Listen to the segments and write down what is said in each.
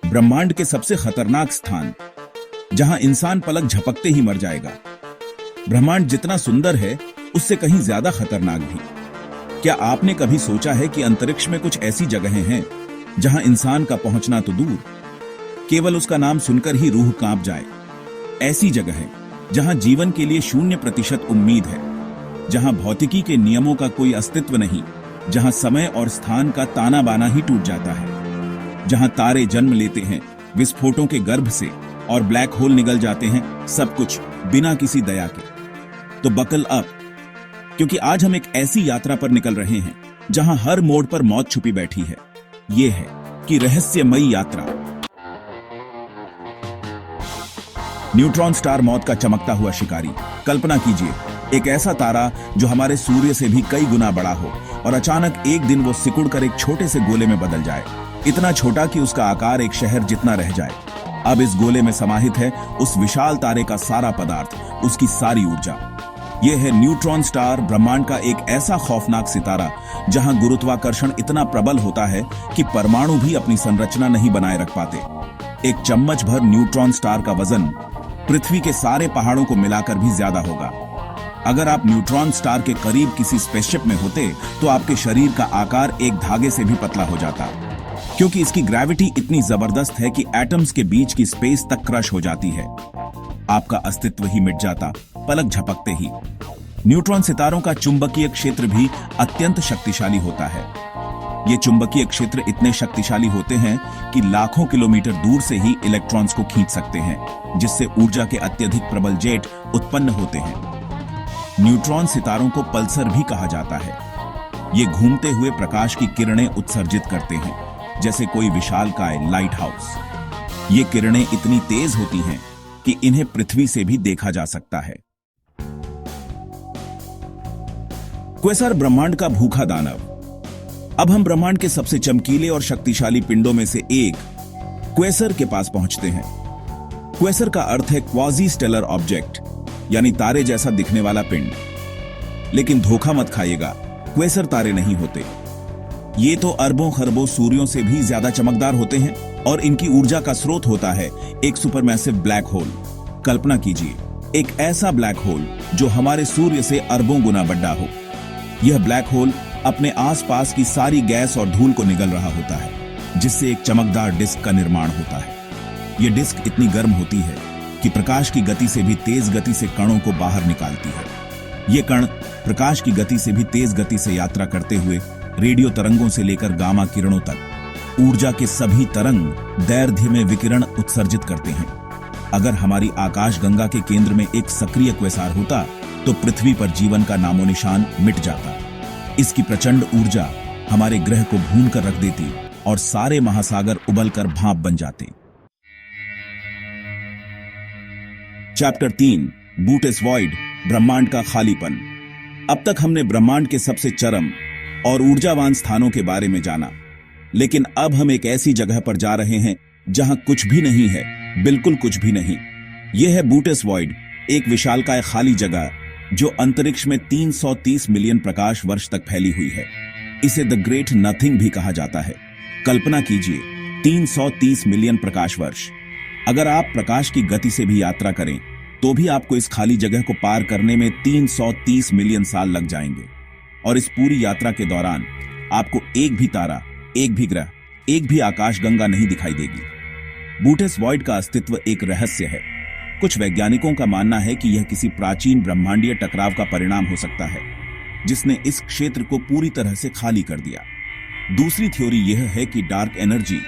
ब्रह्मांड के सबसे खतरनाक स्थान, जहां इंसान पलक झपकते ही मर जाएगा। ब्रह्मांड जितना सुंदर है, उससे कहीं ज्यादा खतरनाक भी। क्या आपने कभी सोचा है कि अंतरिक्ष में कुछ ऐसी जगहें हैं जहां इंसान का पहुंचना तो दूर, केवल उसका नाम सुनकर ही रूह कांप जाए। ऐसी जगहें जहां जीवन के लिए 0% उम्मीद है, जहां भौतिकी के नियमों का कोई अस्तित्व नहीं, जहां समय और स्थान का ताना बाना ही टूट जाता है, जहां तारे जन्म लेते हैं विस्फोटों के गर्भ से और ब्लैक होल निगल जाते हैं, सब कुछ बिना किसी दया के। तो बकल अप, क्योंकि आज हम एक ऐसी यात्रा पर निकल रहे हैं जहां हर मोड़ पर मौत छुपी बैठी है। यह है कि रहस्यमयी यात्रा। न्यूट्रॉन स्टार, मौत का चमकता हुआ शिकारी। कल्पना कीजिए, एक ऐसा तारा जो हमारे सूर्य से भी कई गुना बड़ा हो और अचानक एक दिन वो सिकुड़कर एक छोटे से गोले में बदल जाए, इतना छोटा कि उसका आकार एक शहर जितना रह जाए। अब इस गोले में समाहित है उस विशाल तारे का सारा पदार्थ, उसकी सारी ऊर्जा। यह है न्यूट्रॉन स्टार, ब्रह्मांड का एक ऐसा खौफनाक सितारा जहां गुरुत्वाकर्षण इतना प्रबल होता है कि परमाणु भी अपनी संरचना नहीं बनाए रख पाते। एक चम्मच भर न्यूट्रॉन स्टार का वजन पृथ्वी के सारे पहाड़ों को मिलाकर भी ज्यादा होगा। अगर आप न्यूट्रॉन स्टार के करीब किसी स्पेसशिप में होते तो आपके शरीर का आकार एक धागे से भी पतला हो जाता, क्योंकि इसकी ग्रेविटी इतनी जबरदस्त है कि एटम्स के बीच की स्पेस तक क्रश हो जाती है। आपका अस्तित्व ही मिट जाता पलक झपकते ही। न्यूट्रॉन सितारों का चुंबकीय क्षेत्र भी अत्यंत शक्तिशाली होता है। ये चुंबकीय क्षेत्र इतने शक्तिशाली होते हैं कि लाखों किलोमीटर दूर से ही इलेक्ट्रॉन्स को खींच सकते हैं, जिससे ऊर्जा के अत्यधिक प्रबल जेट उत्पन्न होते हैं। न्यूट्रॉन सितारों को पल्सर भी कहा जाता है। ये घूमते हुए प्रकाश की किरणें उत्सर्जित करते हैं, जैसे कोई विशालकाय लाइट हाउस। ये किरणें इतनी तेज होती हैं कि इन्हें पृथ्वी से भी देखा जा सकता है। क्वेसर, ब्रह्मांड का भूखा दानव। अब हम ब्रह्मांड के सबसे चमकीले और शक्तिशाली पिंडों में से एक क्वेसर के पास पहुंचते हैं। क्वेसर का अर्थ है क्वाजी स्टेलर ऑब्जेक्ट, यानी तारे जैसा दिखने वाला पिंड। लेकिन धोखा मत खाइएगा, क्वेसर तारे नहीं होते। ये तो अरबों खरबों सूर्यों से भी ज्यादा चमकदार होते हैं और इनकी ऊर्जा का स्रोत होता है एक सुपरमैसिव ब्लैक होल। कल्पना कीजिए, एक ऐसा ब्लैक होल जो हमारे सूर्य से अरबों गुना बड़ा हो। यह ब्लैक होल अपने आसपास की सारी गैस और धूल को निगल रहा होता है, जिससे एक चमकदार डिस्क का निर्माण होता है। यह डिस्क इतनी गर्म होती है कि प्रकाश की गति से भी तेज गति से कणों को बाहर निकालती है। ये कण प्रकाश की गति से भी तेज गति से यात्रा करते हुए रेडियो तरंगों से लेकर गामा किरणों तक ऊर्जा के सभी तरंग दैर्ध्य में विकिरण उत्सर्जित करते हैं। अगर हमारी आकाशगंगा के केंद्र में एक सक्रिय क्वेसार होता तो पृथ्वी पर जीवन का नामो निशान मिट जाता। इसकी प्रचंड ऊर्जा हमारे ग्रह को भून कर रख देती और सारे महासागर उबलकर भाप बन जाते। चैप्टर 3, बूटेस वॉइड, ब्रह्मांड का खालीपन। अब तक हमने ब्रह्मांड के सबसे चरम और ऊर्जावान स्थानों के बारे में जाना, लेकिन अब हम एक ऐसी जगह पर जा रहे हैं जहां कुछ भी नहीं है, बिल्कुल कुछ भी नहीं। यह है बूटेस वॉइड, एक विशालकाय खाली जगह जो अंतरिक्ष में 330 मिलियन प्रकाश वर्ष तक फैली हुई है। इसे द ग्रेट नथिंग भी कहा जाता है। कल्पना कीजिए, 330 मिलियन प्रकाश वर्ष। अगर आप प्रकाश की गति से भी यात्रा करें तो भी आपको इस खाली जगह को पार करने में 330 मिलियन साल लग जाएंगे। और इस पूरी यात्रा के दौरान आपको एक भी तारा, एक भी ग्रह, एक भी आकाशगंगा नहीं दिखाई देगी। बूटेस वॉइड का अस्तित्व एक रहस्य है। कुछ वैज्ञानिकों का मानना है कि यह किसी प्राचीन ब्रह्मांडीय टकराव का परिणाम हो सकता है, जिसने इस क्षेत्र को पूरी तरह से खाली कर दिया। दूसरी थ्योरी यह है कि डार्क एनर्जी,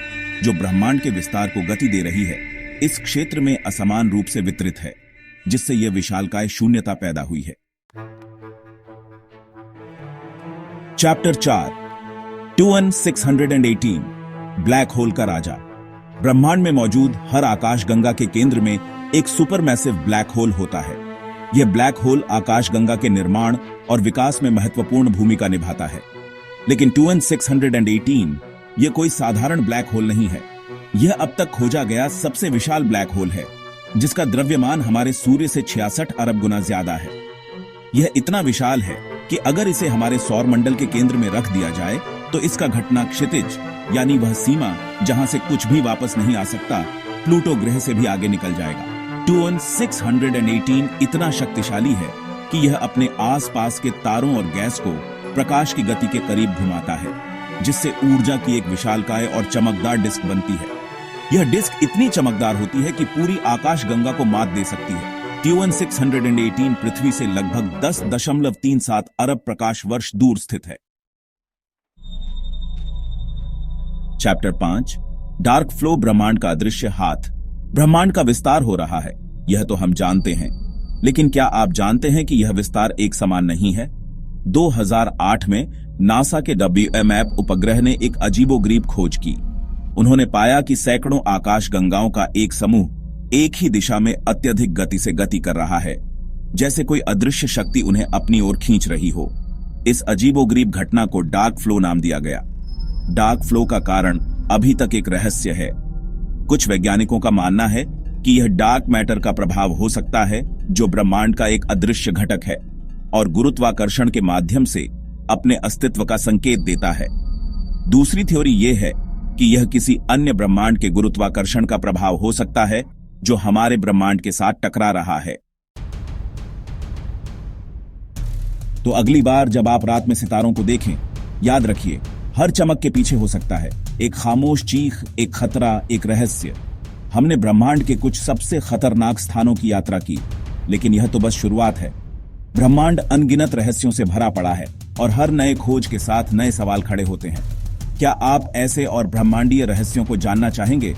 जो ब्रह्मांड के विस्तार को गति दे रही है, इस क्षेत्र में असमान रूप से वितरित है, जिससे यह विशालकाय शून्यता पैदा हुई है। चैप्टर 4, 2618, ब्लैक होल का राजा। ब्रह्मांड में मौजूद हर आकाशगंगा के केंद्र में एक सुपरमैसिव ब्लैक होल होता है। यह ब्लैक होल आकाशगंगा के निर्माण और विकास में महत्वपूर्ण भूमिका निभाता है। लेकिन 2618 यह कोई साधारण ब्लैक होल नहीं है। यह अब तक खोजा गया सबसे विशाल ब्लैक होल है, जिसका द्रव्यमान हमारे सूर्य से 66 अरब गुना ज्यादा है। यह इतना विशाल है कि अगर इसे हमारे सौर मंडल के केंद्र में रख दिया जाए तो तो इसका घटना क्षितिज यानी वह सीमा जहां से कुछ भी वापस नहीं आ सकता, प्लूटो ग्रह से भी आगे निकल जाएगा। 21618 इतना शक्तिशाली है कि यह अपने आसपास के तारों और गैस को प्रकाश की गति के करीब घुमाता है, जिससे ऊर्जा की एक विशालकाय और चमकदार डिस्क बनती है। यह डिस्क इतनी चमकदार होती है कि पूरी आकाशगंगा को मात दे सकती है। 21618 पृथ्वी से लगभग 10.37 अरब प्रकाश वर्ष दूर स्थित है। चैप्टर 5 डार्क फ्लो ब्रह्मांड का अदृश्य हाथ। ब्रह्मांड का विस्तार हो रहा है, यह तो हम जानते हैं, लेकिन क्या आप जानते हैं कि यह विस्तार एक समान नहीं है? 2008 में नासा के WMAP उपग्रह ने एक अजीबोगरीब खोज की। उन्होंने पाया कि सैकड़ों आकाशगंगाओं का एक समूह एक ही दिशा में अत्यधिक गति से गति कर रहा है, जैसे कोई अदृश्य शक्ति उन्हें अपनी ओर खींच रही हो। इस अजीबोगरीब घटना को डार्क फ्लो नाम दिया गया। डार्क फ्लो का कारण अभी तक एक रहस्य है। कुछ वैज्ञानिकों का मानना है कि यह डार्क मैटर का प्रभाव हो सकता है, जो ब्रह्मांड का एक अदृश्य घटक है और गुरुत्वाकर्षण के माध्यम से अपने अस्तित्व का संकेत देता है। दूसरी थ्योरी यह है कि यह किसी अन्य ब्रह्मांड के गुरुत्वाकर्षण का प्रभाव हो सकता है, जो हमारे ब्रह्मांड के साथ टकरा रहा है। तो अगली बार जब आप रात में सितारों को देखें, याद रखिए, हर चमक के पीछे हो सकता है एक खामोश चीख, एक खतरा, एक रहस्य। हमने ब्रह्मांड के कुछ सबसे खतरनाक स्थानों की यात्रा की, लेकिन यह तो बस शुरुआत है। ब्रह्मांड अनगिनत रहस्यों से भरा पड़ा है और हर नए खोज के साथ नए सवाल खड़े होते हैं। क्या आप ऐसे और ब्रह्मांडीय रहस्यों को जानना चाहेंगे?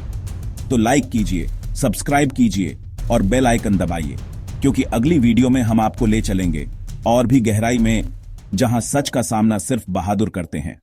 तो लाइक कीजिए, सब्सक्राइब कीजिए और बेल आइकन दबाइए, क्योंकि अगली वीडियो में हम आपको ले चलेंगे और भी गहराई में, जहां सच का सामना सिर्फ बहादुर करते हैं।